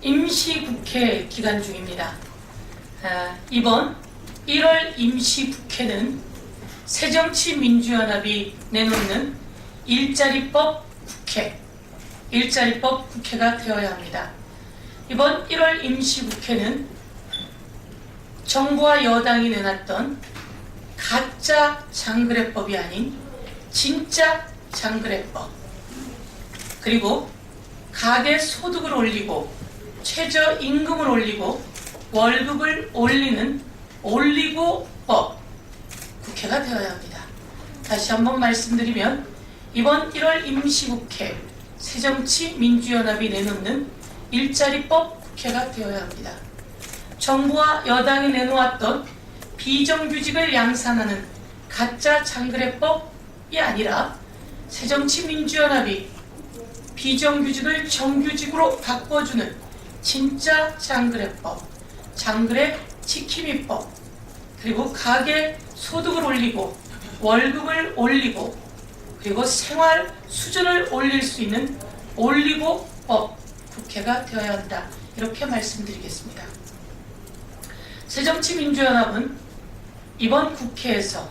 임시국회 기간 중입니다. 이번 1월 임시국회는 새정치민주연합이 내놓는 일자리법 국회가 되어야 합니다. 이번 1월 임시국회는 정부와 여당이 내놨던 가짜 장그래법이 아닌 진짜 장그래법, 그리고 가계 소득을 올리고 최저임금을 올리고 월급을 올리는 올리고법 국회가 되어야 합니다. 다시 한번 말씀드리면 이번 1월 임시국회 새정치민주연합이 내놓는 일자리법 국회가 되어야 합니다. 정부와 여당이 내놓았던 비정규직을 양산하는 가짜 장그래법이 아니라 새정치민주연합이 비정규직을 정규직으로 바꿔주는 진짜 장그래법, 장그래 지킴이법, 그리고 가계 소득을 올리고 월급을 올리고 그리고 생활 수준을 올릴 수 있는 올리고법 국회가 되어야 한다, 이렇게 말씀드리겠습니다. 새정치민주연합은 이번 국회에서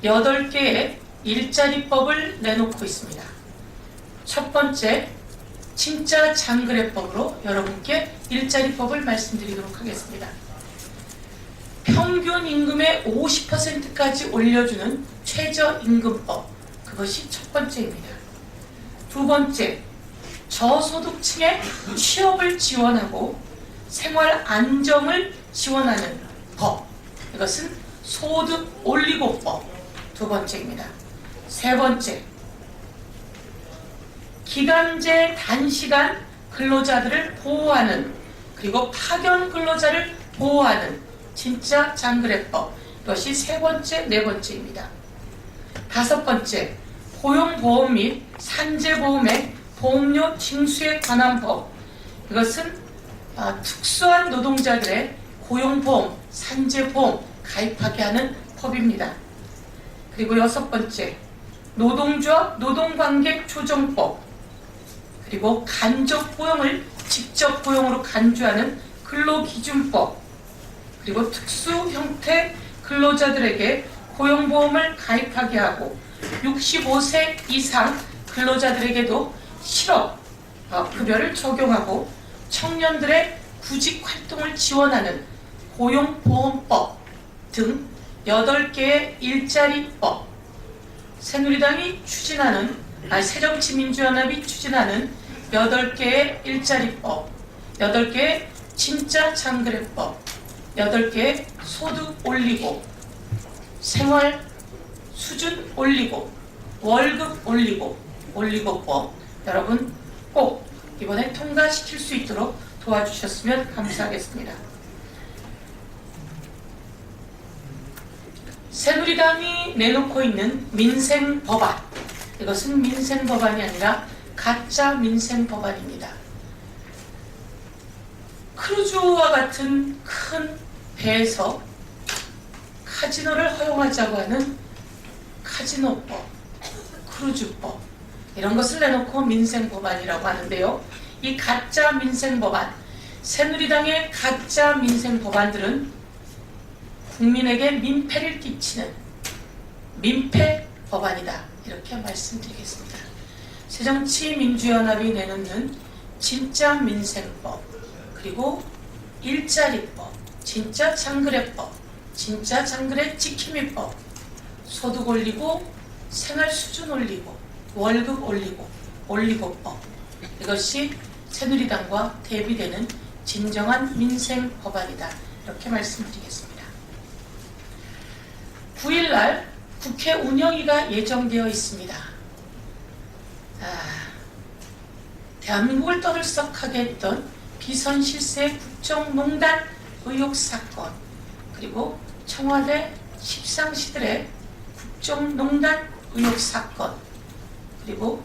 8개의 일자리법을 내놓고 있습니다. 첫 번째, 진짜 장그래법으로 여러분께 일자리법을 말씀드리도록 하겠습니다. 평균 임금의 50%까지 올려주는 최저임금법, 그것이 첫 번째입니다. 두 번째, 저소득층의 취업을 지원하고 생활 안정을 지원하는 법, 이것은 소득 올리고법, 두 번째입니다. 세 번째, 기간제 단시간 근로자들을 보호하는, 그리고 파견 근로자를 보호하는 진짜 장그래법, 이것이 세 번째, 네 번째입니다. 다섯 번째, 고용보험 및 산재보험의 보험료 징수에 관한 법, 이것은 특수한 노동자들의 고용보험, 산재보험 가입하게 하는 법입니다. 그리고 여섯 번째, 노동조합 노동관계 조정법, 그리고 간접 고용을 직접 고용으로 간주하는 근로기준법, 그리고 특수 형태 근로자들에게 고용보험을 가입하게 하고 65세 이상 근로자들에게도 실업 급여를 적용하고 청년들의 구직 활동을 지원하는 고용보험법 등 8개의 일자리법, 새누리당이 추진하는, 새정치민주연합이 추진하는 8개의 일자리법, 8개의 진짜 장그래법, 8개의 소득 올리고 생활 수준 올리고 월급 올리고 올리고법, 여러분 꼭 이번에 통과시킬 수 있도록 도와주셨으면 감사하겠습니다. 새누리당이 내놓고 있는 민생법안, 이것은 민생법안이 아니라 가짜 민생법안입니다. 크루즈와 같은 큰 배에서 카지노를 허용하자고 하는 카지노법, 크루즈법, 이런 것을 내놓고 민생법안이라고 하는데요. 이 가짜 민생법안, 새누리당의 가짜 민생법안들은 국민에게 민폐를 끼치는 민폐 법안이다, 이렇게 말씀드리겠습니다. 새정치민주연합이 내놓는 진짜 민생법, 그리고 일자리법, 진짜 장그래법, 진짜 장그래 지킴이법, 소득 올리고 생활 수준 올리고 월급 올리고 올리고법, 이것이 새누리당과 대비되는 진정한 민생 법안이다, 이렇게 말씀드리겠습니다. 9일날 국회 운영위가 예정되어 있습니다. 대한민국을 떠들썩하게 했던 비선실세 국정농단 의혹 사건, 그리고 청와대 십상시들의 국정농단 의혹 사건, 그리고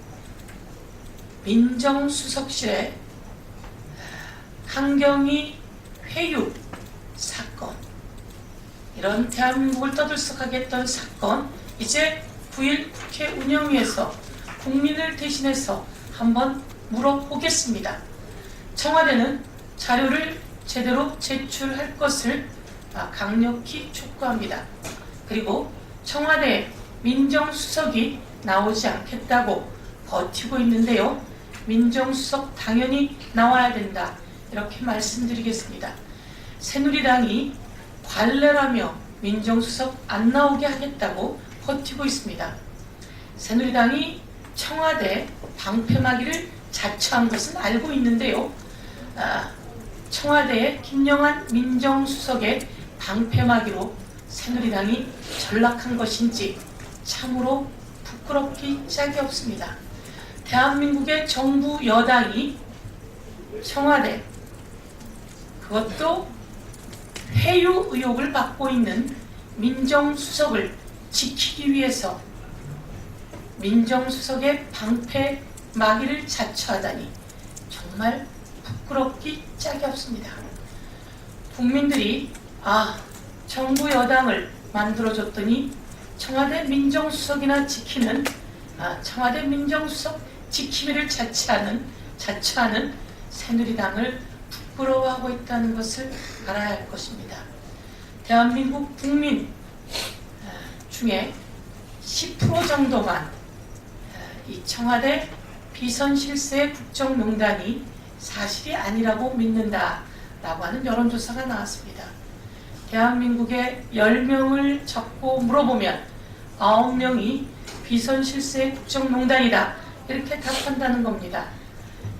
민정수석실의 한경희 회유 사건, 이런 대한민국을 떠들썩하게 했던 사건, 이제 9일 국회 운영위에서 국민을 대신해서 한번 물어보겠습니다. 청와대는 자료를 제대로 제출할 것을 강력히 촉구합니다. 그리고 청와대 민정수석이 나오지 않겠다고 버티고 있는데요. 민정수석 당연히 나와야 된다, 이렇게 말씀드리겠습니다. 새누리당이 관례라며 민정수석 안 나오게 하겠다고 버티고 있습니다. 새누리당이 청와대 방패막이를 자처한 것은 알고 있는데요. 청와대의 김영한 민정수석의 방패막이로 새누리당이 전락한 것인지 참으로 부끄럽기 짝이 없습니다. 대한민국의 정부 여당이 청와대, 그것도 회유 의혹을 받고 있는 민정수석을 지키기 위해서 민정수석의 방패막이를 자처하다니 정말 부끄럽기 짝이 없습니다. 국민들이 정부 여당을 만들어줬더니 청와대 민정수석이나 지키는 청와대 민정수석 지킴이를 자처하는 새누리당을 부끄러워하고 있다는 것을 알아야 할 것입니다. 대한민국 국민 중에 10% 정도만 이 청와대 비선실세 국정농단이 사실이 아니라고 믿는다라고 하는 여론조사가 나왔습니다. 대한민국의 10명을 적고 물어보면 9명이 비선실세 국정농단이다, 이렇게 답한다는 겁니다.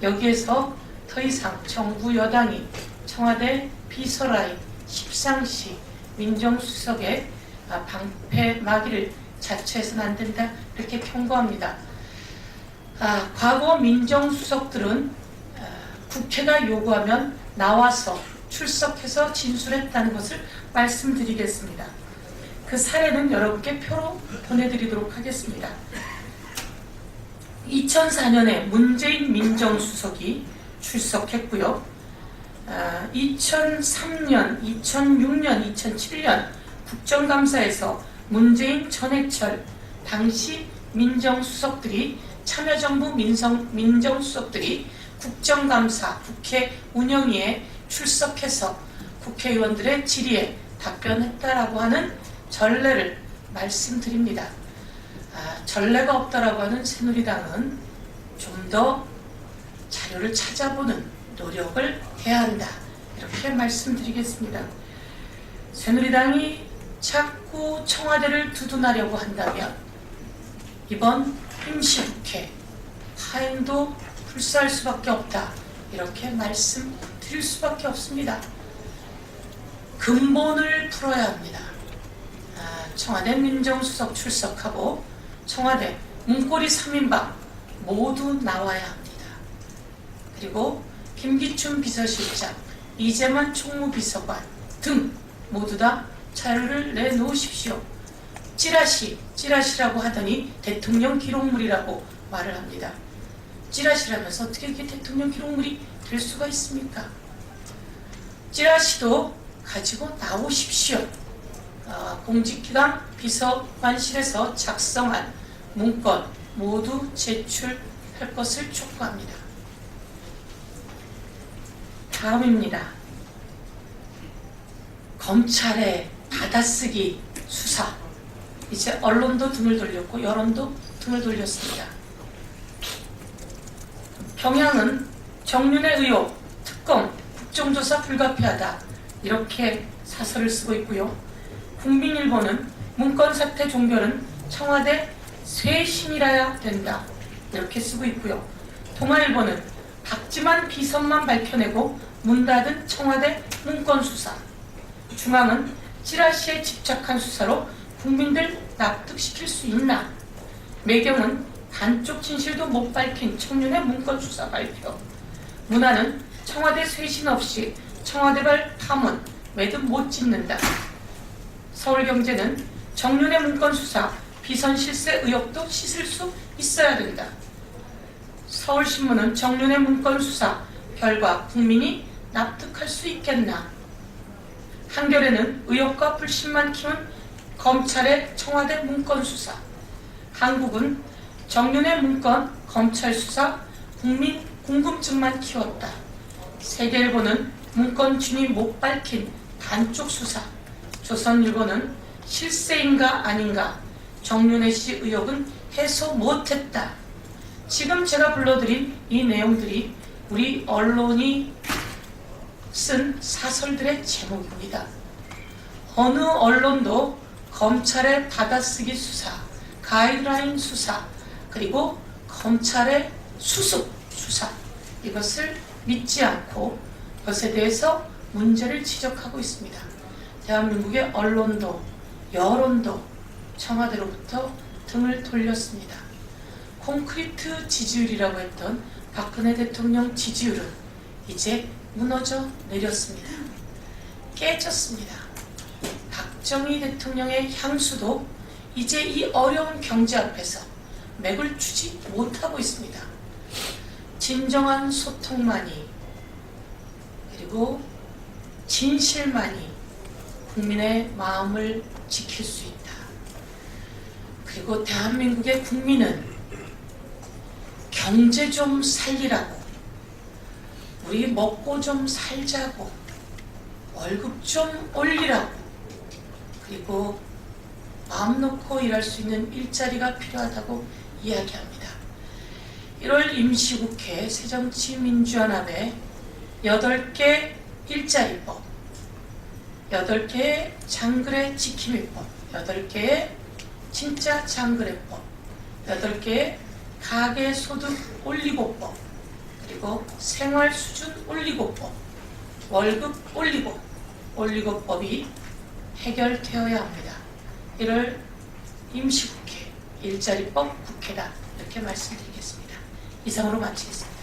여기에서 더 이상 정부 여당이 청와대 비서라인, 십상시 민정수석의 방패막이를 자처해서는 안 된다, 이렇게 경고합니다. 과거 민정수석들은 국회가 요구하면 나와서 출석해서 진술했다는 것을 말씀드리겠습니다. 그 사례는 여러분께 표로 보내드리도록 하겠습니다. 2004년에 문재인 민정수석이 출석했고요. 2003년, 2006년, 2007년 국정감사에서 문재인, 전해철 당시 민정수석들이, 참여정부 민정수석들이 국정감사, 국회 운영위에 출석해서 국회의원들의 질의에 답변했다라고 하는 전례를 말씀드립니다. 전례가 없다라고 하는 새누리당은 좀 더 자료를 찾아보는 노력을 해야 한다, 이렇게 말씀드리겠습니다. 새누리당이 자꾸 청와대를 두둔하려고 한다면 이번 임시국회 파행도 불사할 수밖에 없다, 이렇게 말씀드릴 수밖에 없습니다. 근본을 풀어야 합니다. 청와대 민정수석 출석하고 청와대 문고리 3인방 모두 나와야 합니다. 그리고 김기춘 비서실장, 이재만 총무비서관 등 모두 다 자료를 내놓으십시오. 찌라시라고 하더니 대통령 기록물이라고 말을 합니다. 찌라시라면서 어떻게 이게 대통령 기록물이 될 수가 있습니까? 찌라시도 가지고 나오십시오. 공직기강 비서관실에서 작성한 문건 모두 제출할 것을 촉구합니다. 다음입니다. 검찰의 받아쓰기 수사, 이제 언론도 등을 돌렸고 여론도 등을 돌렸습니다. 경향은 정윤회 의혹, 특검, 국정조사 불가피하다, 이렇게 사설을 쓰고 있고요. 국민일보는 문건 사태 종결은 청와대 쇄신이라야 된다, 이렇게 쓰고 있고요. 동아일보는 박지만 비선만 밝혀내고 문 닫은 청와대 문건 수사, 중앙은 찌라시에 집착한 수사로 국민들 납득시킬 수 있나, 매경은 반쪽 진실도 못 밝힌 청년의 문건 수사 발표, 문화는 청와대 쇄신 없이 청와대발 파문 매듭 못 짓는다, 서울경제는 정윤의 문건 수사, 비선 실세 의혹도 씻을 수 있어야 된다, 서울신문은 정윤의 문건 수사 결과 국민이 납득할 수 있겠나, 한겨레는 의혹과 불신만 키운 검찰의 청와대 문건 수사, 한국은 정윤의 문건 검찰 수사 국민 궁금증만 키웠다, 세계일보는 문건준이 못 밝힌 단쪽 수사, 조선일보는 실세인가 아닌가 정윤회 씨 의혹은 해소 못했다. 지금 제가 불러드린 이 내용들이 우리 언론이 쓴 사설들의 제목입니다. 어느 언론도 검찰의 받아쓰기 수사, 가이드라인 수사, 그리고 검찰의 수습 수사, 이것을 믿지 않고 이것에 대해서 문제를 지적하고 있습니다. 대한민국의 언론도 여론도 청와대로부터 등을 돌렸습니다. 콘크리트 지지율이라고 했던 박근혜 대통령 지지율은 이제 무너져 내렸습니다. 깨졌습니다. 박정희 대통령의 향수도 이제 이 어려운 경제 앞에서 맥을 추지 못하고 있습니다. 진정한 소통만이, 그리고 진실만이 국민의 마음을 지킬 수 있다. 그리고 대한민국의 국민은 경제 좀 살리라고, 우리 먹고 좀 살자고, 월급 좀 올리라고, 그리고 마음 놓고 일할 수 있는 일자리가 필요하다고 이야기합니다. 1월 임시국회 새정치민주연합의 8개 일자리법, 8개의 장거래 지킴이법, 8개의 진짜 장거래법, 8개의 가계소득 올리고법, 그리고 생활수준 올리고법, 월급 올리고법이 해결되어야 합니다. 1월 임시국회 일자리법 국회다, 이렇게 말씀드리겠습니다. 이상으로 마치겠습니다.